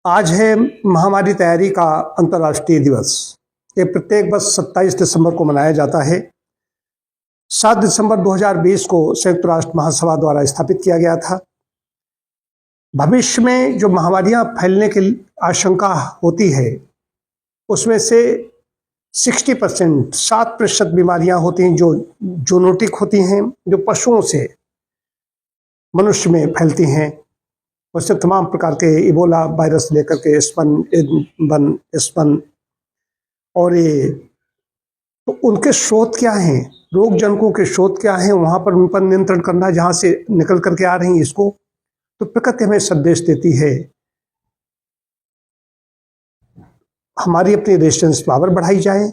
आज है महामारी तैयारी का अंतर्राष्ट्रीय दिवस। ये प्रत्येक वर्ष 27 दिसंबर को मनाया जाता है। 7 दिसंबर 2020 को संयुक्त राष्ट्र महासभा द्वारा स्थापित किया गया था। भविष्य में जो महामारियां फैलने की आशंका होती है उसमें से 60% 7% बीमारियां होती हैं जो जूनोटिक होती हैं, जो पशुओं से मनुष्य में फैलती हैं। उससे तमाम प्रकार के इबोला वायरस लेकर के स्पन और ये तो उनके स्रोत क्या हैं, रोग जनकों के स्रोत क्या हैं, वहां पर उन पर नियंत्रण करना, जहां से निकल करके आ रही हैं इसको। तो प्रकृति हमें संदेश देती है, हमारी अपनी रेजिस्टेंस पावर बढ़ाई जाए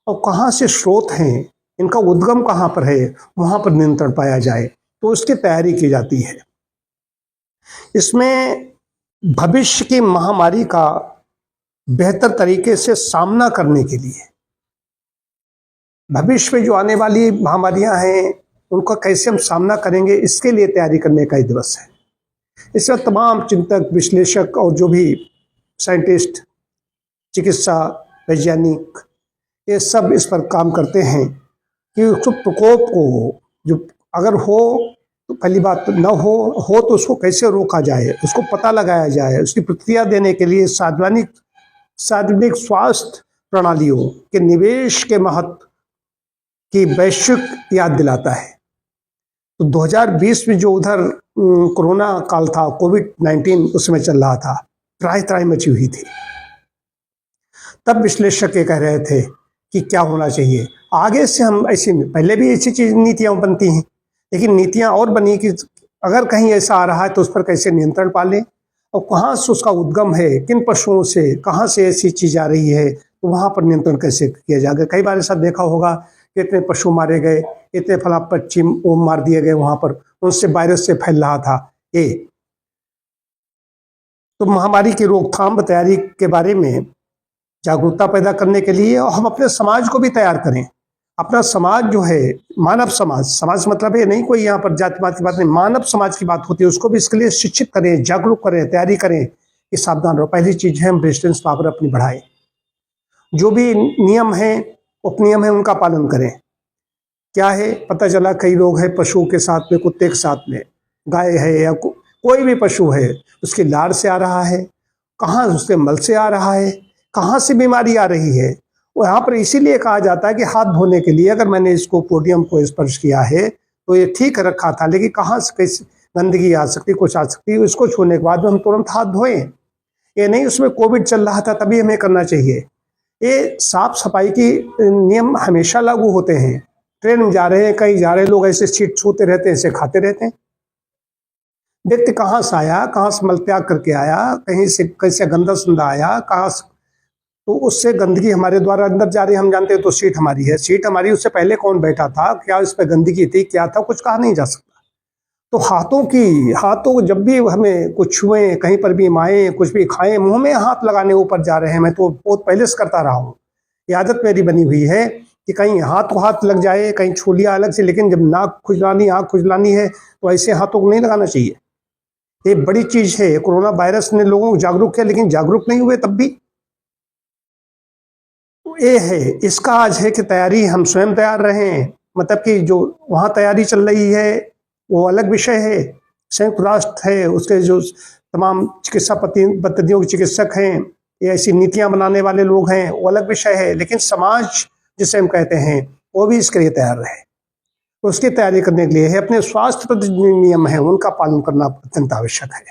और कहाँ से स्रोत हैं, इनका उद्गम कहाँ पर है, वहां पर नियंत्रण पाया जाए। तो उसकी तैयारी की जाती है। इसमें भविष्य की महामारी का बेहतर तरीके से सामना करने के लिए, भविष्य में जो आने वाली महामारियां हैं उनका कैसे हम सामना करेंगे, इसके लिए तैयारी करने का ही दिवस है। इसमें तमाम चिंतक, विश्लेषक और जो भी साइंटिस्ट, चिकित्सा वैज्ञानिक, ये सब इस पर काम करते हैं कि उस प्रकोप को, जो अगर हो तो पहली बात न हो तो उसको कैसे रोका जाए, उसको पता लगाया जाए। उसकी प्रतिक्रिया देने के लिए सार्वजनिक स्वास्थ्य प्रणालियों के निवेश के महत्व की वैश्विक याद दिलाता है। तो 2020 में जो उधर कोरोना काल था, कोविड-19 उसमें चल रहा था, त्राही मची हुई थी। तब विश्लेषक ये कह रहे थे कि क्या होना चाहिए आगे से। हम ऐसी, पहले भी ऐसी चीज नीतियां बनती हैं, लेकिन नीतियां और बनी कि अगर कहीं ऐसा आ रहा है तो उस पर कैसे नियंत्रण पालें और कहाँ से उसका उद्गम है, किन पशुओं से, कहाँ से ऐसी चीज आ रही है, तो वहां पर नियंत्रण कैसे किया जाएगा। कई बार ऐसा देखा होगा कि इतने पशु मारे गए, इतने फला पक्षी मार दिए गए, वहां पर उनसे वायरस से फैल रहा था। ये तो महामारी की रोकथाम तैयारी के बारे में जागरूकता पैदा करने के लिए, और हम अपने समाज को भी तैयार करें। अपना समाज जो है, मानव समाज, समाज मतलब ये नहीं कोई यहाँ पर जाति पात की बात नहीं, मानव समाज की बात होती है, उसको भी इसके लिए शिक्षित करें, जागरूक करें, तैयारी करें कि सावधान रहो। पहली चीज है हम रेजिस्टेंस पावर अपनी बढ़ाएं। जो भी नियम है, उपनियम है, उनका पालन करें। क्या है, पता चला कई लोग हैं पशुओं के साथ में, कुत्ते के साथ में, गाय है या कोई भी पशु है, उसकी लार से आ रहा है, कहाँ उसके मल से आ रहा है, कहाँ से बीमारी आ रही है। यहाँ पर इसीलिए कहा जाता है कि हाथ धोने के लिए, अगर मैंने इसको पोडियम को स्पर्श किया है तो ये ठीक रखा था, लेकिन कहाँ से कैसे गंदगी आ सकती, कुछ आ सकती, इसको छूने के बाद हम तुरंत हाथ धोएं। ये नहीं उसमें कोविड चल रहा था तभी हमें करना चाहिए। ये साफ सफाई की नियम हमेशा लागू होते हैं। ट्रेन में जा रहे हैं, कहीं जा रहे हैं, लोग ऐसे सीट छूते रहते हैं, ऐसे खाते रहते हैं। व्यक्ति कहाँ से आया, कहाँ से मल त्याग करके आया, कहीं से कैसे गंदा संदा आया, कहाँ से, तो उससे गंदगी हमारे द्वारा अंदर जा रही है। हम जानते हैं तो सीट हमारी है, सीट हमारी, उससे पहले कौन बैठा था, क्या इस पर गंदगी थी, क्या था, कुछ कहा नहीं जा सकता। तो हाथों जब भी हमें कुछ छुएं, कहीं पर भी माएं, कुछ भी खाएं, मुंह में हाथ लगाने ऊपर जा रहे हैं। मैं तो बहुत पहले से करता रहा हूँ, ये आदत मेरी बनी हुई है कि कहीं हाथ लग जाए, कहीं छू लिया अलग से, लेकिन जब नाक खुजलानी, आँख खुजलानी है तो ऐसे हाथों को नहीं लगाना चाहिए। ये बड़ी चीज है। कोरोना वायरस ने लोगों को जागरूक किया, लेकिन जागरूक नहीं हुए तब भी। ये है, इसका आज है कि तैयारी हम स्वयं तैयार रहें। मतलब कि जो वहाँ तैयारी चल रही है वो अलग विषय है, संयुक्त राष्ट्र है, उसके जो तमाम चिकित्सा पद्धतियों के चिकित्सक हैं, ये ऐसी नीतियां बनाने वाले लोग हैं, वो अलग विषय है। लेकिन समाज जिसे हम कहते हैं वो भी इसके लिए तैयार रहे। उसकी तैयारी करने के लिए है अपने स्वास्थ्य पर जो नियम है उनका पालन करना अत्यंत आवश्यक है।